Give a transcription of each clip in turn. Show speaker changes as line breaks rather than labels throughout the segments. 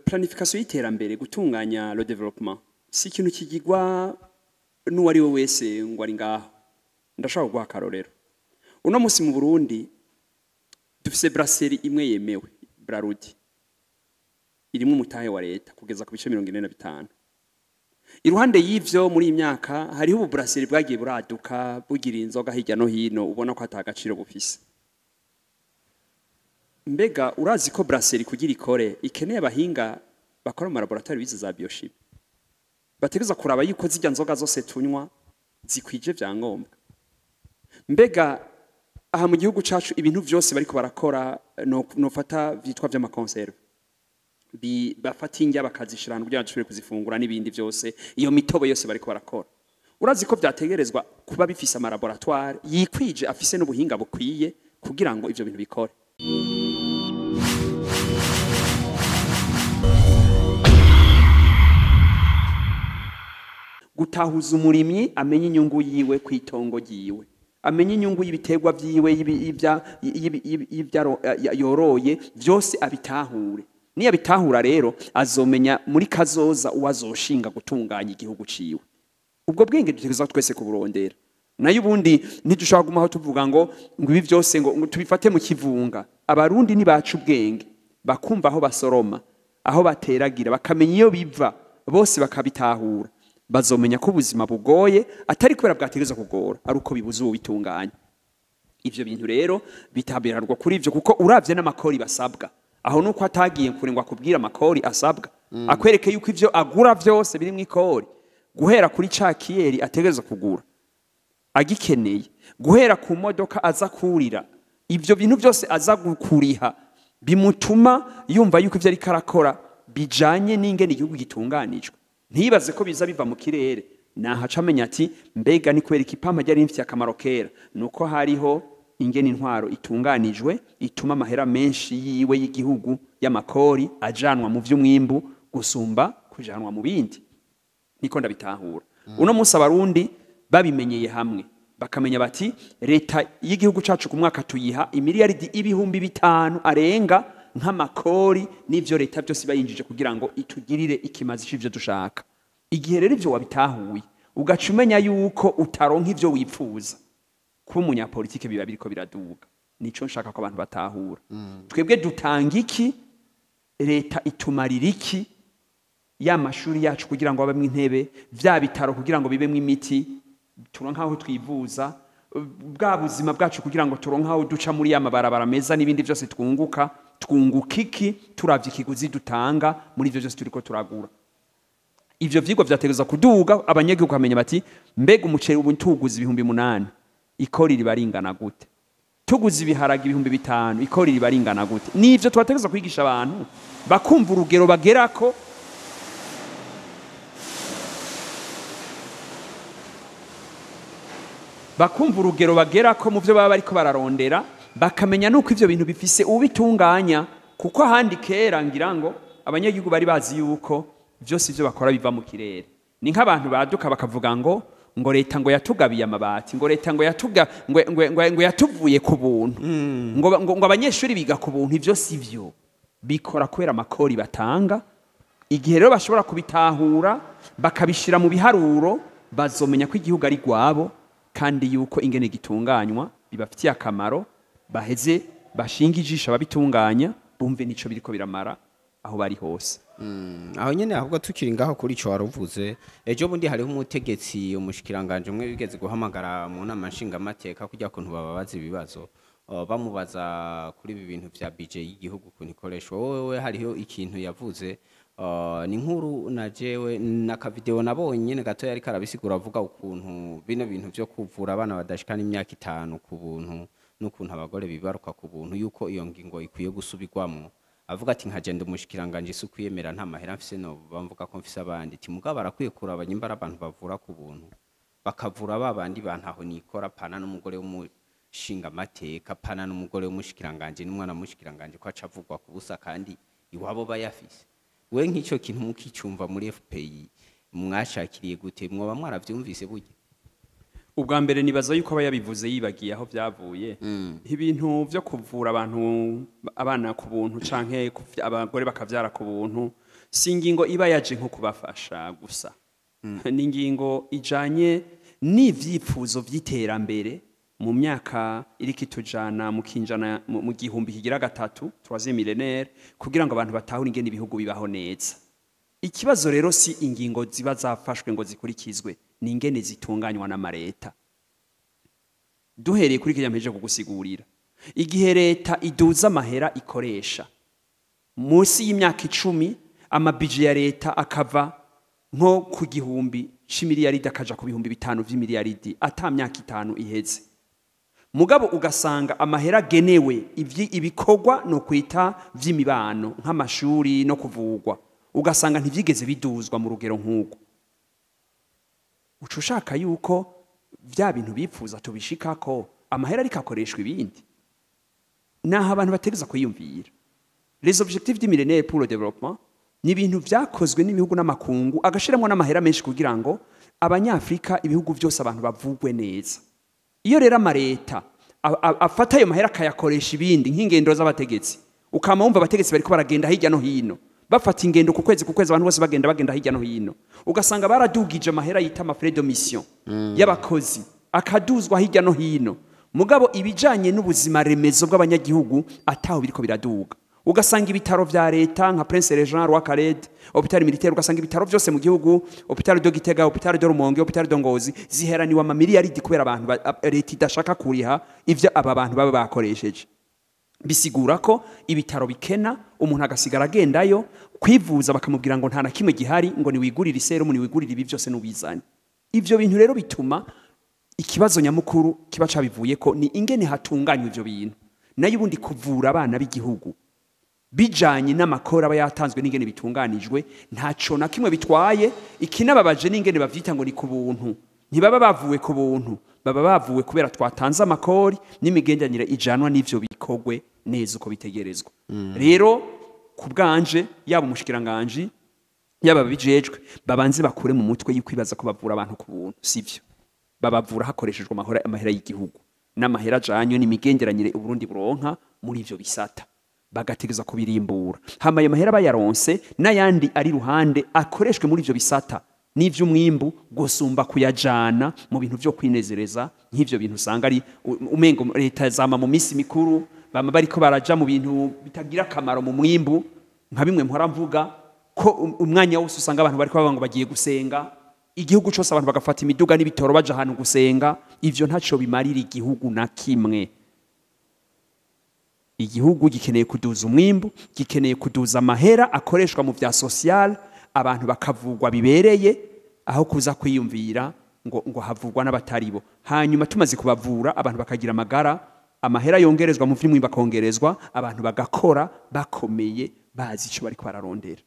planification y'iterambere gutunganya le développement si ikintu kigirwa n'uwari we wese ngo ari ngaho ndashaka guha akarorero uno munsi mu Burundi dufise brasserie imwe yemewe Brarudi irimwe umutahe wa leta kugeza ku bice 45 iruhande y'ivyo muri imyaka hariho ubu brasserie bwagiye buraduka bugira inzoga hirya no hino ubona ko atagaciro bufise mbega urazi ko brasserie kugira ikore ikeneye abahinga bakora mu laboratoire bize za biochimie bategeza kuraba yuko zijya nzoga zose tunywa zikwije vyangombwa mbega aha mu gihugu cacu ibintu vyose bariko barakora no fata vyitwa vy'ama conserve bafata ingya bakazishirana kugira ngo kuzifungura n'ibindi byose iyo mitobo yose bariko barakora urazi ko byategerezwa kuba bifise ama laboratoire yikwije afise n'ubuhinga bukwiye kugira ngo ivyo bintu bikore gutahuza umurimyi amenye inyungu yiwe kwitongo yiwe amenye inyungu y'ibiterwa vyiwe yoroye byose abitahure niya bitahura rero azomenya muri kazoza uwazoshinga gutunganya igihugu ciwe ubwo bwenge dutegeza twese kuburondera nayo ubundi ntidushaka gumaho tuvuga ngo ibi byose ngo tubifate mu kivunga abarundi ni bacu ubwenge bakumva aho basoroma aho bateragira bakamenya iyo biva bose bakabitahura bazomenya ko ubuzima bugoye atari kubera bwategeza kugora ari uko bibuze ubitunganya ivyo bintu rero bitabirarwa kuri ivyo kuko uravye n'amakori basabwa aho nuko atagiye kurengwa kubwira amakori asabwa akwereke yuko ivyo agura vyose biri mu ikori guhera kuri cakiyeri ategeza kugura agikeneye guhera ku modoka aza kurira ivyo bintu byose aza gukuriha bimutuma yumva yuko ivyo ari karakora bijanye n'ingene igihugu gitunganijwe ntibaze ko biza biva mu kirere nahaca amenya ati mbega ni kwereka ipampa ryari rifite akamaro kera nuko hariho ingene intwaro itunganijwe ituma amahera menshi yiwe y'igihugu y'amakori ajanwa mu vy'umwimbu gusumba kujanwa mu bindi niko ndabitahura uno munsi abarundi babimenyeye hamwe bakamenya bati leta y'igihugu cacu ku mwaka tuyiha imiliyaridi ibihumbi 5 arenga nk'amakori n'ivyo leta byose bayinjije kugira ngo itugirire ikimazi c'ivyo dushaka igihe rero ivyo wabitahuye ugacumenya yuko utaronka ivyo wipfuza kuba umunyapolitike biba biriko biraduga nico nshaka ko abantu batahura twebwe dutanga iki leta itumarira iki ya mashuri yacu kugira ngo abamwe intebe vya bitaro kugira ngo bibemwe imiti turonka aho twivuza bwa buzima bwacu kugira ngo turonka aho duca muri ya mabarabara meza n'ibindi byose twunguka iki turavye ikiguzi dutanga muri ivyo byose turiko turagura ivyo vyigwa vyategeza kuduga abanyagihugu kamenya bati mbega umuceri ubu tuguza 8,000 ikori ribaringana gute tuguza ibiharage 5,000 ikori ribaringana gute nivyo twategeza kwigisha abantu bakumva urugero bagerako mu byo baba bariko bararondera bakamenya nuko ivyo bintu bifise ubitunganya kuko ahandi kera ngira ngo abanyagihugu bari bazi yuko byose ivyo bakora biva mu kirere ni nk'abantu baduka bakavuga ngo leta ngo yatugabiye amabati ngo leta ngo yatuvuye ku buntu ngo abanyeshuri biga ku buntu ivyo sivyo bikora kwera amakori batanga igihe rero bashobora kubitahura bakabishira mu biharuro bazomenya ko igihugu ari gwabo kandi yuko ingene gitunganywa bibafitiye akamaro baheze bashinga ijisho babitunganya bumve nico biriko biramara aho bari hose
aho nyene ahubwo tukiri ngaho kuri ico waruvuze ejo bundi hariho umutegetsi umushikiranganje umwe bigeze guhamagara mu nama nshingamateka kujya kuntu bababaza ibibazo bamubaza kuri ibi bintu vya budget y'igihugu kuntu ikoreshwa wowe hariho ikintu yavuze ni nkuru na jewe naka video nabonye nyene gato yari karabisigura avuga ukuntu bino bintu byo kuvura abana badashikana imyaka 5 ku buntu n'ukuntu abagore bibaruka ku buntu yuko iyo ngingo ikwiye gusubirwamo avuga ati nkagenda umushikiranganje isuku yemera nta mahera mfise no bamvuga ko mfise abandi ati mugabo barakwiye kuraba nyimbara abantu bavura ku buntu bakavura babandi bantaho nikora pana n'umugore w'umushinga mateka pana n'umugore w'umushikiranganje n'umwana w'umushikiranganje ko acavugwa ku busa kandi iwabo bayafise we nk'icyo kintu mukicumva muri FPI mwashakiriye gute mwoba mwaravyumvise burya
ubwa mbere nibaza yuko aba yabivuze yibagiye aho byavuye ibintu byo kuvura abantu abana ku buntu canke abagore bakavyara ku buntu si ingingo iba yaje nko kubafasha gusa ni ingingo ijanye n'ivyifuzo vy'iterambere mu myaka iriko itujana mu kinjana mu gihumbi kigira gatatu troisième millénaire kugira ngo abantu batahure ingene ibihugu bibaho neza. Ikibazo rero si ingingo ziba zafashwe ngo zikurikizwe ni ingene zitunganywa n'amareta. Duhereye kuri kijampeje kugusigurira igihe leta iduza amahera ikoresha munsi y'imyaka 10 amabije ya leta akava nko ku gihumbi c'imiliyaridi akaja ku bihumbi 5 vy'imiliyaridi ata myaka 5 iheze. Mugabo ugasanga amahera genewe ibikorwa no kwita vy'imibano nk'amashuri no kuvugwa ugasanga ntivyigeze biduzwa mu rugero nk'uko. Ucushaka yuko vya bintu bipfuza tubishikako amahera ariko akoreshwa ibindi naho abantu bategeza kwiyumvira. Les objectifs du millénaire pour le développement ni ibintu vyakozwe n'ibihugu n'amakungu agashiramwo n'amahera menshi kugira ngo abanyafrika ibihugu byose abantu bavugwe neza. Iyo rero amareta afata ayo mahera akayakoresha ibindi nk'ingendo z'abategetsi ukama wumva abategetsi bariko baragenda hirya no hino bafata ingendo ku kwezi abantu bose bagenda hirya no hino ugasanga baradugije amahera yita amafrais de mission y'abakozi akaduzwa hirya no hino mugabo ibijanye n'ubuzima remezo bw'abanyagihugu ataho biriko biraduga ugasanga ibitaro vya leta nka Prince Regent Roi Khaled hôpital militaire ugasanga ibitaro byose mu gihugu hôpital de Gitega hôpital de Rumonge hôpital de Ngozi ziheraniwe amamiliyaridi kubera abantu leta idashaka kuriha ivyo aba bantu baba bakoresheje. Bisigura ko ibitaro bikena umuntu agasigara agendayo kwivuza bakamubwira ngo nta na kimwe gihari ngo ni wigurira serumu ni wigurira ibi byose n'ubizane. Ivyo bintu rero bituma ikibazo nyamukuru kiba cabivuye ko ni ingene hatunganywa ivyo bintu nayo ubundi kuvura abana b'igihugu bijanye n'amakora aba yatanzwe n'ingene bitunganijwe ntaco na kimwe bitwaye. Ikinababaje n'ingene bavyita ngo ni ku buntu ntibaba bavuwe ku buntu baba bavuwe kubera twatanze amakori n'imigendanire ijanwa n'ivyo bikogwe neza uko bitegerezwa. Rero kubganje yaba umushikiranganje yaba bijejwe babanze bakure mu mutwe y'ikwibaza ko bavura abantu ku buntu sivyo babavura hakoreshejwe amahera y'igihugu n'amahera ajanye n'imigenderanire Burundi buronka muri ivyo bisata bagategeza kubirimbura hama ayo mahera bayaronse n'ayandi ari ruhande akoreshwe muri ivyo bisata n'ivyo umwimbu gusumba kuyajana mu bintu byo kwinezereza nk'ivyo bintu usanga ari umengo leta zama mu misi mikuru bama bariko baraja mu bintu bitagira akamaro mu mwimbu nka bimwe mpora mvuga ko umwanya wose usanga abantu bariko bavuga ngo bagiye gusenga igihugu cyose abantu bagafata imiduga n'ibitoro baja ahantu gusenga ivyo ntaco bimarira igihugu na kimwe. Igihugu gikeneye kuduza umwimbu gikeneye kuduza amahera akoreshwa mu vya social abantu bakavugwa bibereye aho kuza kwiyumvira ngo havugwa n'abataribo hanyuma tumaze kubavura abantu bakagira amagara amahera yongerezwa mu vy'imwimba kongerezwa abantu bagakora bakomeye bazi ico bari kwararondera.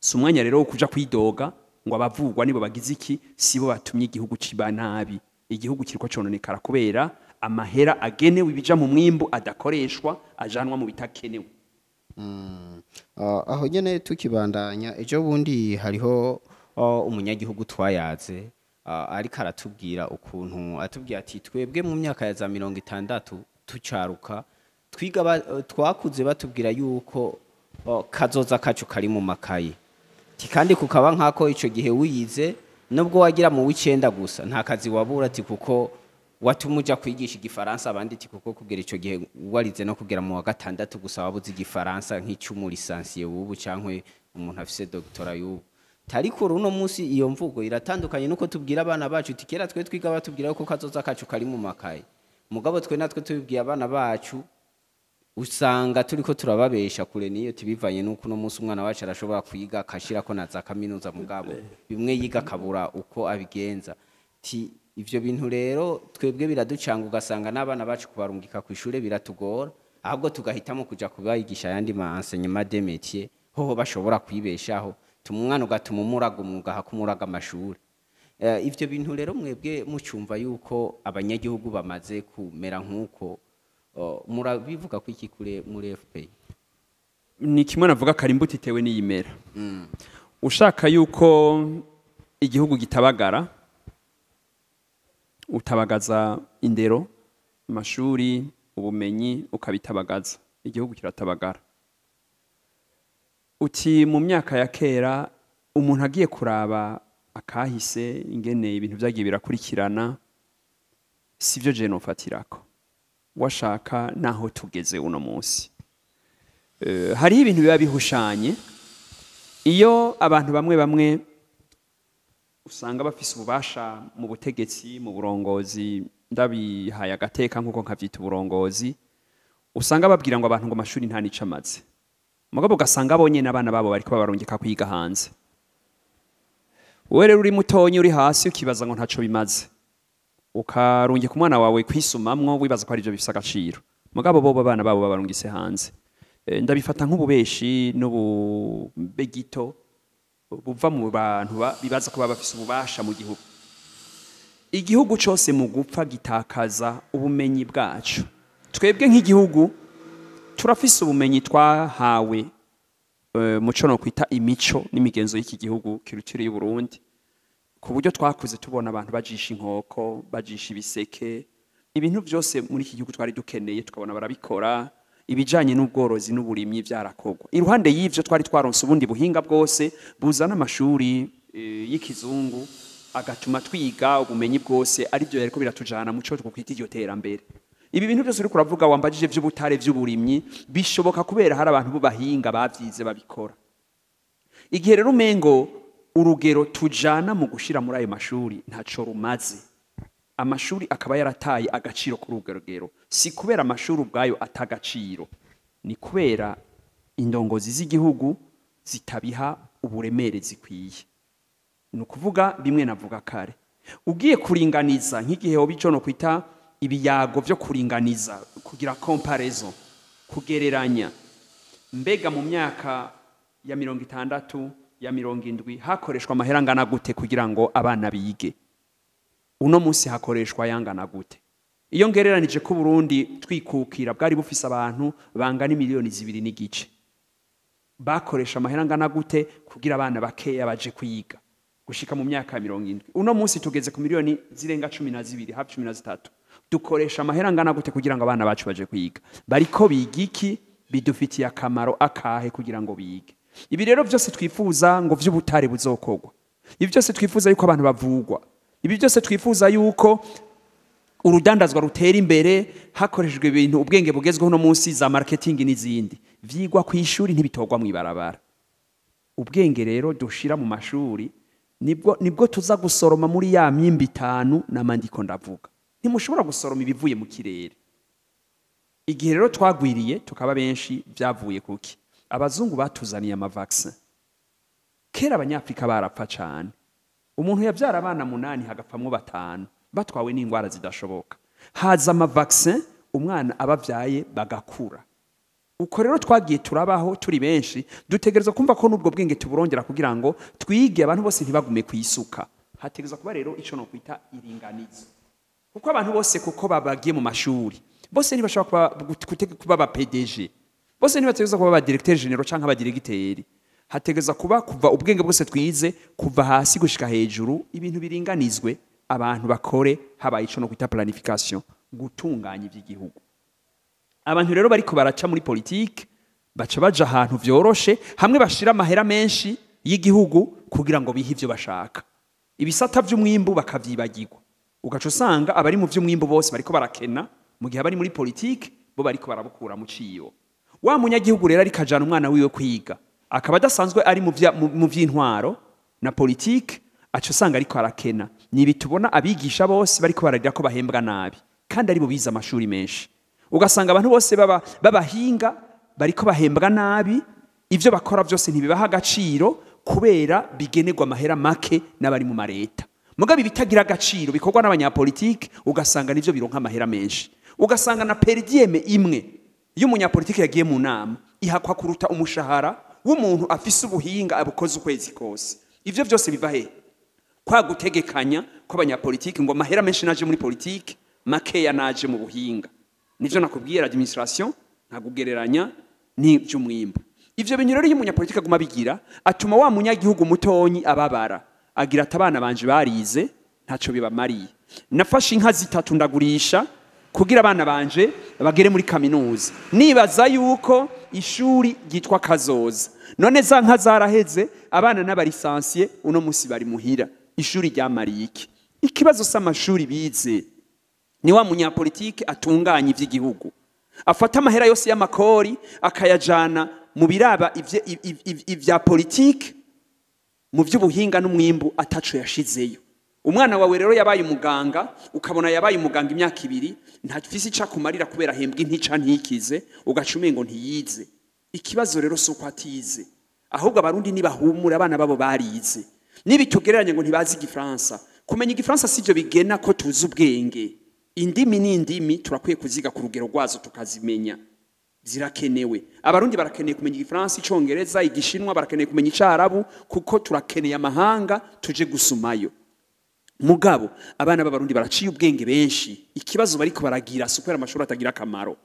Si umwanya rero wo kuja kwidoga ngo abavugwa nibo bagize iki sibo batumye igihugu ciba nabi. Igihugu kiriko cononekara kubera amahera agenewe ibija mu mwimbu adakoreshwa ajanwa mu bitakenewe.
Aho nyene tukibandanya ejo bundi hariho umunyagihugu twayaze ariko aratubwira ukuntu atubwiye ati twebwe mu myaka ya za 60 tucaruka twiga twakuze batubwira yuko kazoza kacu kari mu makaye kandi kukaba nkako ico gihe wiyize nubwo wagira mu w'icenda gusa nta kazi wabura ati kuko watumuja kwigisha igifaransa abandi ati kuko kugera ico gihe warize no kugera mu wa gatandatu gusa wabuze igifaransa nk'icumu lisansiye ubu cankwe umuntu afise doctora y'ubu. Tariko runo munsi iyo mvugo iratandukanye nuko tubwira abana bacu tikera twe twiga batubwira ko kazoza kacu kari mu makaye mugabo twe natwe tubibwiye abana bacu usanga turiko turababesha kure niyo tibivanye nuko no munsi umwana wacu arashobora kwiga akashira ko naza kaminuza mugabo bimwe yiga kabura uko abigenza ti ivyo bintu rero twebwe biraducanga ugasanga n'abana bacu kubarungika ku ishure biratugora ahubwo tugahitamo kuja kubayigisha yandi ma enseignement des métiers hoho bashobora kwibeshaho tumwana ugatuma umuraga umwuga hakumuraga amashuri. Ivyo bintu rero mwebwe mucumva yuko abanyagihugu bamaze kumera nkuko murabivuga ko iki kure muri FPI
ni kimwe navuga karimbuti tewe n'iyimera. Ushaka yuko igihugu gitabagara utabagaza indero, amashuri, ubumenyi ukabitabagaza, igihugu kiratabagara. Uti mu myaka ya kera umuntu agiye kuraba akahise ingene ibintu byagiye birakurikirana, sivyo je nofatirako. Washaka naho tugeze uno munsi. Hari ibintu biba bihushanye, iyo abantu bamwe bamwe usanga bafise ububasha mu butegetsi, mu burongozi, ndabihaye agateka nkuko nkavyita uburongozi, usanga babwira ngo abantu ngo amashuri nta nico amaze. Mugabo ugasanga abonye n'abana babo bariko babarungika kwiga hanze. Wewe rero uri mutonyi uri hasi ukibaza ngo ntaco bimaze. Ukarungika umwana wawe kwisumamwo wibaza ko ari byo bifise agaciro. Mugabo bo abana babo babarungise hanze. Ndabifata nk'ububeshi n'ububegito buva mu bantu bibaza ko baba bafise ububasha mu gihugu. Igihugu cyose mu gupfa gitakaza ubumenyi bwacu. Twebwe nk'igihugu turafise ubumenyi twahawe muco no kwita imico n'imigenzo y'iki gihugu kirutire y'u Burundi, ku buryo twakuze tubona abantu bajisha inkoko, bajisha ibiseke, ibintu byose muri iki gihugu twari dukeneye tukabona barabikora, ibijanye n'ubworozi n'uburimyi byarakogwa. Iruhande y'ivyo twari twaronse ubundi buhinga bwose buzana amashuri y'ikizungu agatuma twiga ubumenyi bwose, ari byo yariko biratujana muco twokwita iryo terambere. Ibi bintu byose uri kuravuga wambajije vy'ubutare vy'uburimyi bishoboka kubera hari abantu bubahinga bavyize babikora. Igihe rero umengo urugero tujana mu gushira muri ayo mashuri ntaco rumaze, amashuri akaba yarataye agaciro kuri urwo rugero, si kubera amashuri ubwayo atagaciro, ni kubera indongozi z'igihugu zitabiha uburemere zikwiye. Ni ukuvuga bimwe navuga kare, ugiye kuringaniza nk'igihe wobico no kwita ibiyago vyo kuringaniza, kugira comparaison, kugereranya, mbega mu myaka ya 60 ya 70 hakoreshwa amahera angana gute kugira ngo abana bige? Uno munsi hakoreshwa yangana gute? Iyo ngereranije ko Burundi twikukira bwari bufise abantu bangana miliyoni 2 n'igice, bakoresha amahera angana gute kugira abana bakeya baje kwiga gushika mu myaka ya 70? Uno munsi tugeze ku miliyoni zirenga 12 hafi 13. Dukoresha amahera angana gute kugira ngo abana bacu baje kwiga? Bariko biga iki? Bidufitiye akamaro akahe kugira ngo bige? Ibi rero byose twifuza ngo vy'ubutare buzokogwa, ibi byose twifuza yuko abantu bavugwa, ibi byose twifuza yuko urudandazwa rutera imbere hakoreshejwe ibintu ubwenge bugezweho no munsi za marketing n'izindi, vyigwa ku ishuri ntibitogwa mu ibarabara. Ubwenge rero dushira mu mashuri nibwo tuza gusoroma muri ya myimbi 5 n'amandiko ndavuga. Ntimushobora gusoroma ibivuye mu kirere. Igihe rero twagwiriye tukaba benshi byavuye kuki? Abazungu batuzaniye amavaccin. Kera abanyafrika barapfa cyane. Umuntu yabyara abana 8 hagapfamwo 5 batwawe n'indwara zidashoboka. Haza amavaccin umwana abavyaye bagakura. Uko rero twagiye turabaho turi benshi, dutegereza kumva ko nubwo bwenge tuburongera kugira ngo twige abantu bose ntibagume kwisuka. Hategereza kuba rero ico no kwita iringanizo. Kuko abantu bose kuko babagiye mu mashuri, bose ntibashobora kuba ba PDG, bose ntibategereza kuba ba directeur general canke aba directeur. Hategereza kuba kuva ubwenge bwose twize kuva hasi gushika hejuru, ibintu biringanizwe, abantu bakore habaye ico no kwita planification, gutunganya iby'igihugu. Abantu rero bariko baraca muri politique baca baja ahantu vyoroshe, hamwe bashira amahera menshi y'igihugu kugira ngo bihe ivyo bashaka. Ibisata vy'umwimbu bakavyibagirwa, ugaca usanga abari mu vy'umwimbu bose bariko barakena, mu gihe abari muri politique bo bariko barabukura mu ciyo. Wa munyagihugu rero ari kajana umwana wiwe kwiga, akaba adasanzwe ari mu vy'intwaro na politique, aca usanga ariko arakena. Nibi tubona abigisha bose bariko bararira ko bahembwa nabi, kandi ari bo biza amashuri menshi. Ugasanga abantu bose babahinga bariko bahembwa nabi, ivyo bakora byose ntibibaha agaciro kubera bigenerwa amahera make n'abari mu mareta. Mugabe bitagira agaciro bikorwa n'abanyapolitike, ugasanga nivyo bironka amahera menshi. Ugasanga na perdieme imwe y'umunyapolitike yagiye mu nama ihakwa kuruta umushahara w'umuntu afise ubuhinga abukoze ukwezi kose. Ivyo byose biva he? Kwa gutegekanya ko abanyapolitike ngo amahera menshi naje muri politike, make ya naje mu buhinga. Nivyo nakubwiye administration ntagugereranya ni by'umwimbo. Ivyo bintu rero y'umunyapolitike aguma bigira atuma wa munyagihugu mutonyi ababara, agira atabana banje barize ntaco bibamariye. Nafashe inka zitatu ndagurisha kugira abana banje bagere muri kaminuza, nibaza yuko ishuri ryitwa kazoza. None za nka zaraheze, abana n'abalisansiye uno musi bari muhira, ishuri ryamariye iki? Ikibazo s'amashuri bize ni wa munyapolitike atunganya ivy'igihugu, afata amahera yose y'amakori akayajana mu biraba ivya politike, mu vy'ubuhinga n'umwimbu ataco yashizeyo. Umwana wawe rero yabaye umuganga, ukabona yabaye umuganga imyaka 2, ntafise ica kumarira kubera hembwe ntica ntikize, ugacume ngo ntiyize. Ikibazo rero suko atize, ahubwo abarundi nibahumura abana babo barize. Nibitugereranye ngo ntibazi igifaransa, kumenya igifaransa sivyo bigena ko tuzi ubwenge. Indimi n'indimi turakwiye kuziga ku rugero rwazo tukazimenya, zirakenewe. Abarundi barakeneye kumenya igifaransa, icongereza, igishinwa, barakeneye kumenya icarabu, kuko turakeneye amahanga tuje gusumayo. Mugabo abana b'abarundi baraciye ubwenge benshi, ikibazo bariko baragira supera amashuri atagira akamaro,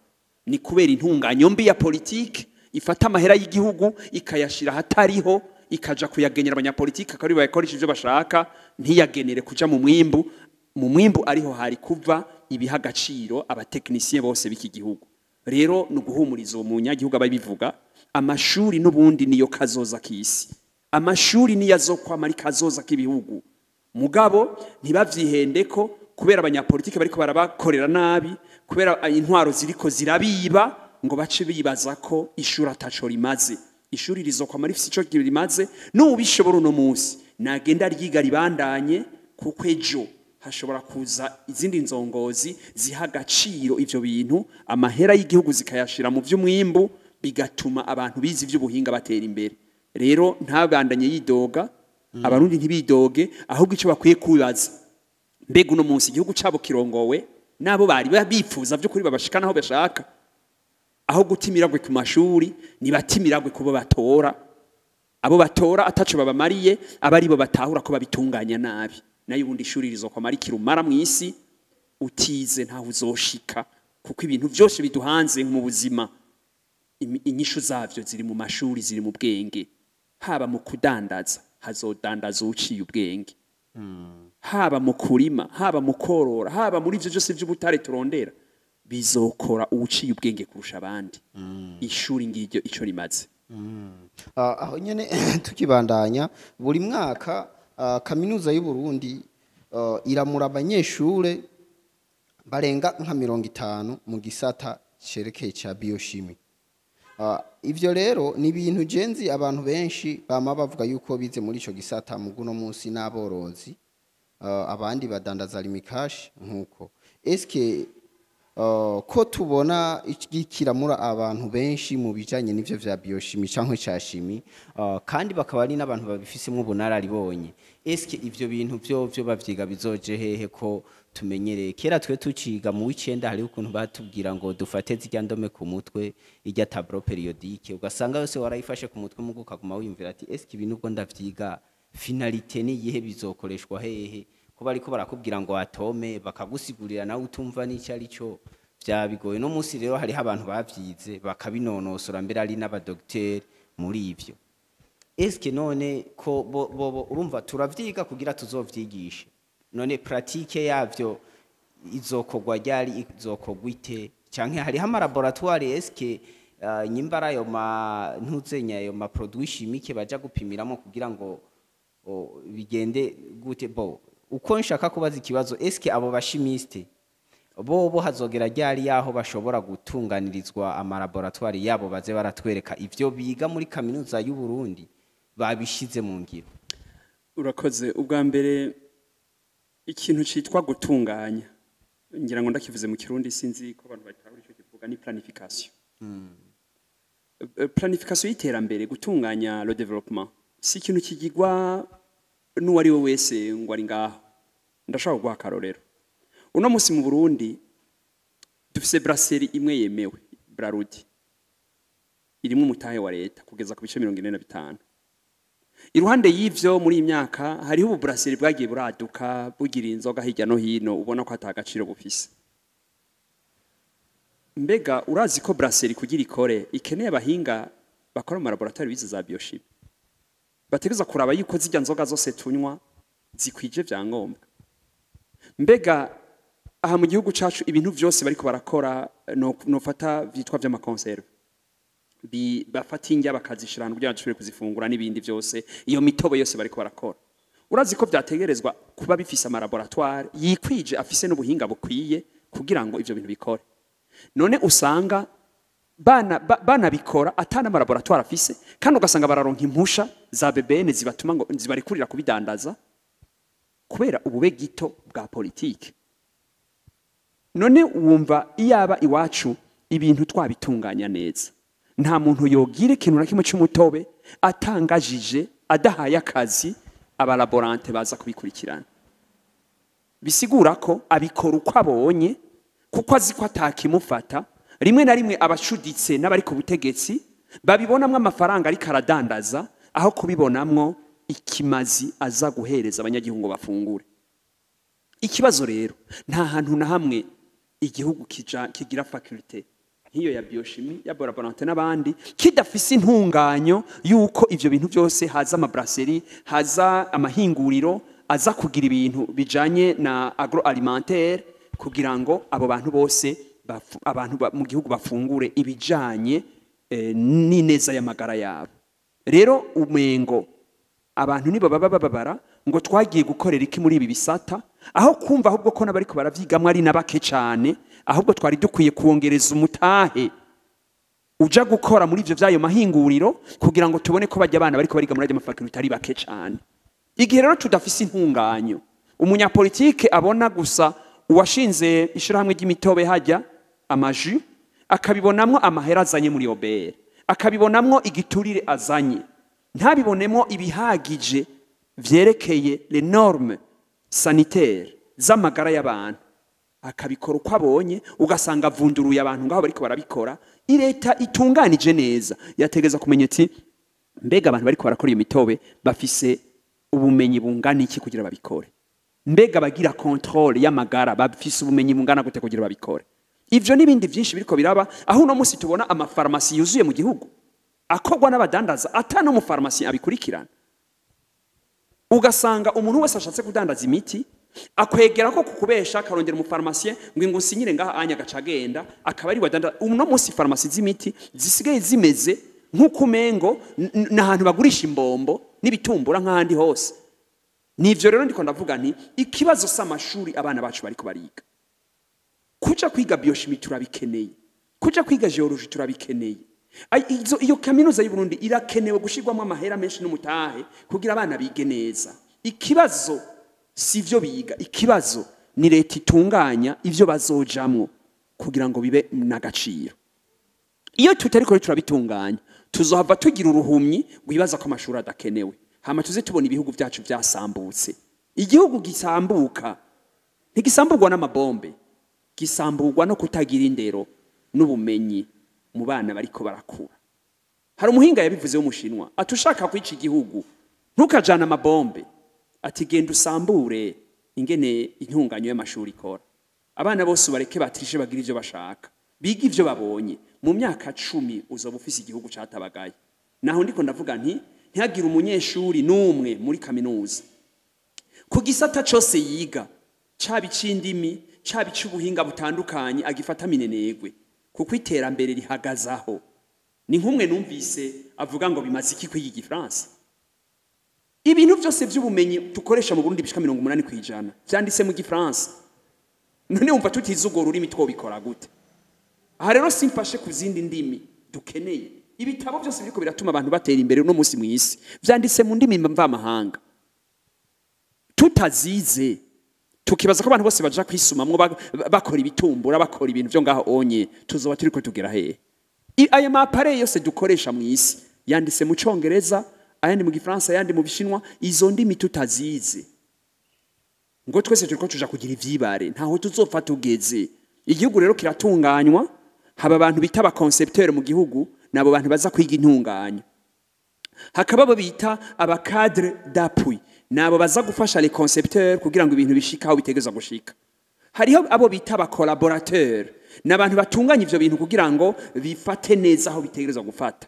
ni kubera intunganyo mbi ya politike ifata amahera y'igihugu ikayashira hatariho, ikaja kuyagenera abanyapolitike akari bayakoresha ivyo bashaka, ntiyagenere kuja mu mwimbu ariho hari kuva ibiha agaciro abatekinisiye bose b'iki gihugu. Rero no guhumuriza uwo munyagihugu ababivuga, amashuri n'ubundi niyo kazoza k'isi, amashuri niyo azokwama ari kazoza k'ibihugu. Mugabo ntibavyihendeko kubera abanyapolitike bariko barabakorera nabi, kubera intwaro ziriko zirabiba, ngo bace bibaza ko ishuri ataco rimaze. Ishuri rizokwama rifise ico rimaze, n'ubishobora uno musi nagenda ryiga ribandanye, kuko ejo hashobora kuza izindi nzongozi ziha agaciro ivyo bintu, amahera y'igihugu zikayashira mu vy'umwimbu, bigatuma abantu bize ivy'ubuhinga batera imbere. Rero ntabandanye yidoga, abarundi ntibidoge, ahubwo ico bakwiye kubaza, mbega uno munsi igihugu cabo kirongowe nabo bari bifuza vyo kuri babashikana aho bashaka, aho gutimiragwe ku mashuri nibatimiragwe kubo batora, abo batora ataco babamariye, abari bo batahura ko babitunganya nabi. Nayo ubundi ishuri rizokwama ari kirumara mw'isi, utize ntaho uzoshika, kuko ibintu vyose biduhanze mu buzima inyishu zavyo ziri mu mashuri, ziri mu bwenge. Haba mu kudandaza hazodandaza uciye ubwenge, haba mu kurima, haba mu korora, haba muri ivyo byose vy'ubutare turondera, bizokora uciye ubwenge kurusha abandi. Ishuri ngiryo ico rimaze.
Aho nyene tukibandanya, buri mwaka kaminuza y'u Burundi iramura abanyeshure barenga nka 50 mu gisata cerekeye ca biochimie. Ivyo rero ni ibintu jenzi abantu benshi bama bavuga yuko bize muri ico gisata mu guno munsi n'aborozi, abandi badandaza limikashi nkuko. Eske ko tubona ikiramura abantu benshi mu bijanye n'ivyo vya biochimie canke ca chimie, kandi bakaba ari n'abantu babifisemo ubunararibonye. Eske ivyo bintu vyo bavyiga bizoje hehe ko tumenyereye? Kera twe tuciga mu w'icenda hari ukuntu batubwira ngo dufate zirya ndome ku mutwe, irya tableau périodique, ugasanga yose warayifashe ku mutwe mugo ukaguma wiyumvira ati eske ibintu ubwo ndavyiga finalité ni yihe, bizokoreshwa hehe? Ko bariko barakubwira ngo atome bakagusigurira nawe utumva n'icyo ari cyo, byabigoye. No munsi rero hari abantu bavyize bakabinonosora, mbere ari n'abadokiteri muri ivyo. Eske none ko bo urumva turavyiga kugira tuzovyigishe, none pratique yavyo izokogwa ryari, izokogwa ite? Canke hari ha laboratoire eske nyimbara yo ntuzenya yo ma produits chimiques baja gupimiramo kugira ngo bigende gute? Bo uko nshaka kubaza ikibazo, eske abo bashimiste bo hazogera ryari yaho bashobora gutunganirizwa ama laboratoire yabo baze baratwereka ivyo biga muri kaminuza y'u Burundi babishize mu ngiro?
Urakoze. Ubwa mbere ikintu citwa gutunganya, ngira ngo ndakivuze mu Kirundi, sinzi ko abantu batahura ico kivuga, ni planification. Planification y'iterambere, gutunganya le développement, si ikintu kigirwa n'uwari we wese ngo ari ngaho. Ndashaka guha akarorero. Uno musi mu Burundi dufise brasserie imwe yemewe, Brarudi, irimwe umutahe wa leta kugeza ku bice 45. Iruhande y'ivyo muri imyaka hariho ubu brasserie bwagiye buraduka bugira inzoga hirya no hino, ubona ko atagaciro bufise. Mbega urazi ko brasserie kugira ikore ikeneye abahinga bakora mu laboratoire bize za biochimie, bategeza kuraba yuko zijya nzoga zose tunywa zikwije vyangombwa. mbega aha mu gihugu cacu ibintu byose bariko barakora no fata vyitwa vy'amakonserve bafata indya bakazishirana kugira ngo bashobore kuzifungura n'ibindi byose iyo mitobe yose bariko barakora urazi ko byategerezwa kuba bifise amalaboratoire yikwije afise n'ubuhinga bukwiye kugira ngo ivyo bintu bikore none usanga bana bikora atana amalaboratoire afise kandi ugasanga bararonka impusha za BBN zibatuma ngo zibarikurira kubidandaza kubera ubube gito bwa politike none wumva iyaba iwacu ibintu twabitunganya neza nta muntu yogira ikintu na kimwe cy'umutobe atangajije adahaye akazi abalaborante baza kubikurikirana bisigura ko abikora uko abonye kuko azi ko atakimufata rimwe na rimwe abashuditse n'abari ku butegetsi babibonamwo amafaranga ariko aradandaza aho kubibonamwo ikimazi aza guhereza abanyagihugu ngo bafungure ikibazo rero nta hantu na hamwe igihugu kigira faculté nk'iyo ya biochimie ya laboratoire n'abandi kidafise intunganyo yuko ivyo bintu byose haza amabrasserie haza amahinguriro aza kugira ibintu bijanye na agroalimentaire kugira ngo abo bantu bose abantu mu gihugu bafungure ibijanye n'ineza y'amagara yabo rero umengo abantu nibo babara ngo twagiye gukorera iki muri ibi bisata aho kumva ahubwo ko nabariko baravyigamwe ari nabake cyane ahubwo twari dukwiye kuongereza umutahe uja gukora muri ivyo vyayo mahinguriro kugira ngo tubone ko bajya abana bariko bariga muri ayo mafakulty ari bake cyane igihe rero tudafise intunganyo umunyapolitike abona gusa uwashinze ishirahamwe ry'imitobe hajya amaji akabibonamwo amahera azanye muri obere akabibonamwo igiturire azanye ntabibonemo ibihagije vyerekeye les normes sanitaires z'amagara y'abantu akabikora uko abonye ugasanga avunduruye abantu ngaho bariko barabikora ireta itunganije neza yategeza kumenya ati mbega abantu bariko barakora iyo mitobe bafise ubumenyi bungana iki kugira babikore mbega bagira controle y'amagara bafise ubumenyi bungana gute kugira babikore ivyo nibindi vyinshi biriko biraba aho uno musi tubona amafarmasi yuzuye mu gihugu akogwa n'abadandaza atano mu farmasi abikurikirana ugasanga umuntu wese ashatse kudandaza imiti akwegera ko kukubesha karongera mu farmasi ngo usinyire ngaha anya gacagenda akaba ari wadandaza uno musi farmasi z'imiti zisigaye zimeze nk'ukumengo n'ahantu bagurisha imbombo n'ibitumbura nk'ahandi hose nivyo rero ndiko ndavuga nti ikibazo s'amashuri abana bacu bariko bariga kuja kwiga biochimie turabikeneye kuja kwiga geologie turabikeneye iyo kaminuza y'u Burundi irakenewe gushirwamo amahera menshi n'umutahe kugira abana bige neza ikibazo sivyo biga ikibazo ni leta itunganya ivyo bazojamwo kugira ngo bibe n'agaciro iyo tutariko turabitunganya tuzohava tugira uruhumyi gwibaza ko amashuri adakenewe hama tuze tubona ibihugu byacu byasambutse igihugu gisambuka ntigisamburwa n'amabombe gisamburwa no kutagira indero n'ubumenyi mu bana bariko barakura hari umuhinga yabivuze w'umushinwa atushaka kwica igihugu ntukajana amabombe ati genda usambure ingene intunganyo y'amashuri ikora abana bose bareke batrishe bagira ivyo bashaka biga ivyo babonye mu myaka 10 uzoba ufise igihugu catabagaye naho ndiko ndavuga nti ntihagira umunyeshuri n'umwe muri kaminuza ku gisata cyose yiga cabi cindimi cabi cy'ubuhinga butandukanye agifata minenegwe kuko iterambere rihagazaho ni nk'umwe numvise avuga ngo bimaze iki kwiga igifaransa ibintu byose by'ubumenyi dukoresha mu Burundi bishika 80% byanditse mu gifaransa none umva tutize ugo rurimi twobikora gute aha rero simfashe ku zindi ndimi dukeneye ibitabo byose biriko biratuma abantu batera imbere no musi mwisi byanditse mu ndimi mvamahanga tutazize tukibaza ko abantu bose baja kwisumamwo bakora ibitumbura bakora ibintu byo ngaho onye tuzoba turiko tugera hehe aya mapare yose dukoresha mu isi yanditse mu Congereza ayandi mu Gifaransa ayandi mu Bishinwa izo ndimi tutazize ngo twese turiko tuja kugira ivyibare ntaho tuzopfa tugeze igihugu rero kiratunganywa haba abantu bita aba concepteur mu gihugu nabo bantu baza kwiga intunganya hakaba bo bita aba cadre d'appui nabo baza gufasha les concepteurs kugira ngo ibintu bishika aho bitegeza gushika hariho abo bita aba collaborateur nabantu batunganya ivyo bintu kugira ngo bifate neza aho bitegeza gufata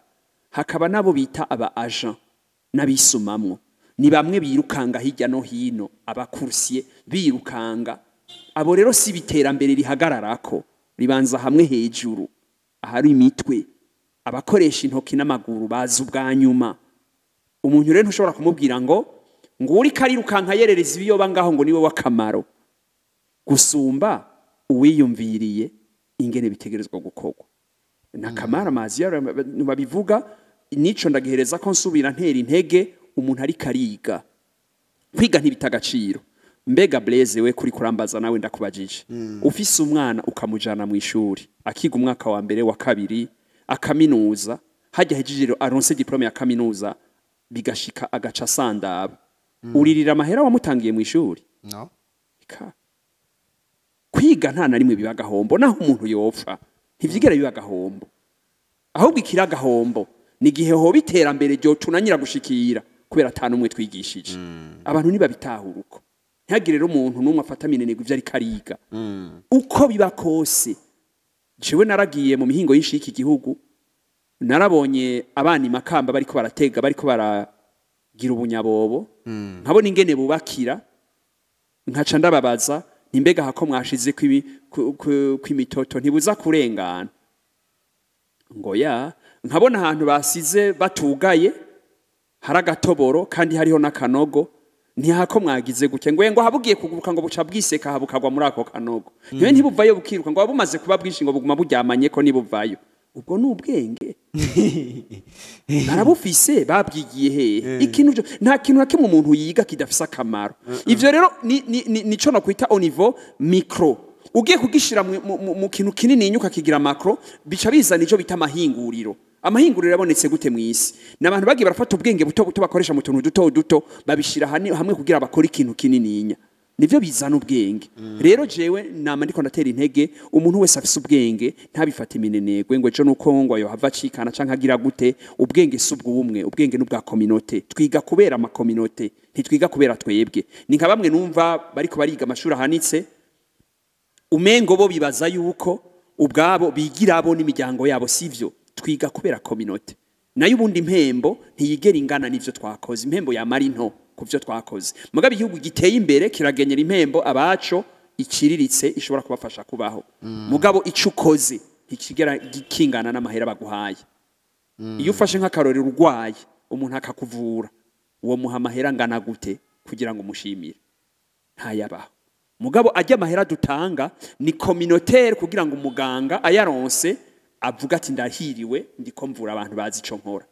hakaba nabo bita aba agent nabisumamwo ni bamwe birukanga hirya no hino abakursiye birukanga abo rero si biterambere rihagararako ribanza hamwe hejuru ahari imitwe abakoresha intoki n'amaguru bazi ubwa nyuma umuntu rero ntushobora kumubwira ngo uri karirukanka yerereza ibiyoba ngaho ngo niwe wakamaro gusumba uwiyumviriye ingene bitegerezwa gukorwa nakamara amazi babivuga nico ndagihereza ko nsubira ntera intege umuntu ari kariga kwiga ntibitagaciro mbega Blaise we kuri kurambaza nawe ndakubajije ufise umwana ukamujana mu ishuri akiga umwaka wa mbere wa kabiri akaminuza hajya hejije aronse diplome ya kaminuza bigashika agaca sandaba uririra amahera wamutangiye mu ishuri
no
kwiga nta na rimwe biba gahombo naho umuntu yopfa ntivyigera biba gahombo ahubwo ikira gahombo ni gihe ho biterambere ryo tunanyira gushikira kubera atanu umwe twigishije abantu niba bitahuruko ntihagire rero umuntu numwe afata minenegwe ivyo ari kariga uko biba kose jewe naragiye mu mihingo y'ishiki igihugu narabonye abana imakamba bariko baratega bariko baragira ubunyabobo nkabona ingene bubakira nkaca ndababaza nimbega hako mwashize kw'imitoto ntibuza kurengana ngo ya nkabona ahantu basize batugaye haragatoboro kandi hariho nakanogo ntihako mwagize guke ngo habugiye kuguruka ngo buca bwiseka habukagwa muri ako kanogo niwe ntibuvayo bukiruka ngo wabumaze kuba bwinshi ngo buguma buryamanye ko nibuvayo ubwo n'ubwenge narabufise babwigiye hehe ikintu nta kintu nakimwe umuntu yiga kidafisa akamaro ivyo rero nico no kwita au niveau micro ugiye kugishira mu kintu kinini inyuka kigira macro bica bizana ico bita amahinguriro amahinguriro yabonetse gute mwisi nabantu bagiye barafata ubwenge buto buto bakoresha mu tuntu duto duto babishira hamwe kugira bakora ikintu kinini inya nivyo bizana ubwenge rero jewe nama ndiko ndatera intege umuntu wese afise ubwenge ntabifata iminenegwe ngo ejo nuko ngo yo hava cikana canka agira gute ubwenge subwumwe ubwenge n'ubwa communauté twiga kubera ama communauté ntitwiga kubera twebwe ni nka bamwe numva bariko bariga amashuri ahanitse umengo bo bibaza yuko ubwabo bigirabo n'imiryango yabo sivyo twiga kubera communauté nayo ubundi impembo ntiyigera ingana n'ivyo twakoze impembo ya mari nto kuvyo twakoze mugabe igihugu giteye imbere kiragenyera impembo abaco ikiriritse ishobora kubafasha kubaho mugabo icukoze ikigera gikingana n'amahera baguhaye iyo ufashe nk'akarori urwaye umuntu akakuvura uwo muha amahera ngana gute kugira ngo mushimire ntayabaho mugabo ajya amahera dutanga ni communautaire kugira ngo umuganga ayaronse avuga ati ndahiriwe ndiko mvura abantu bazi ico nkora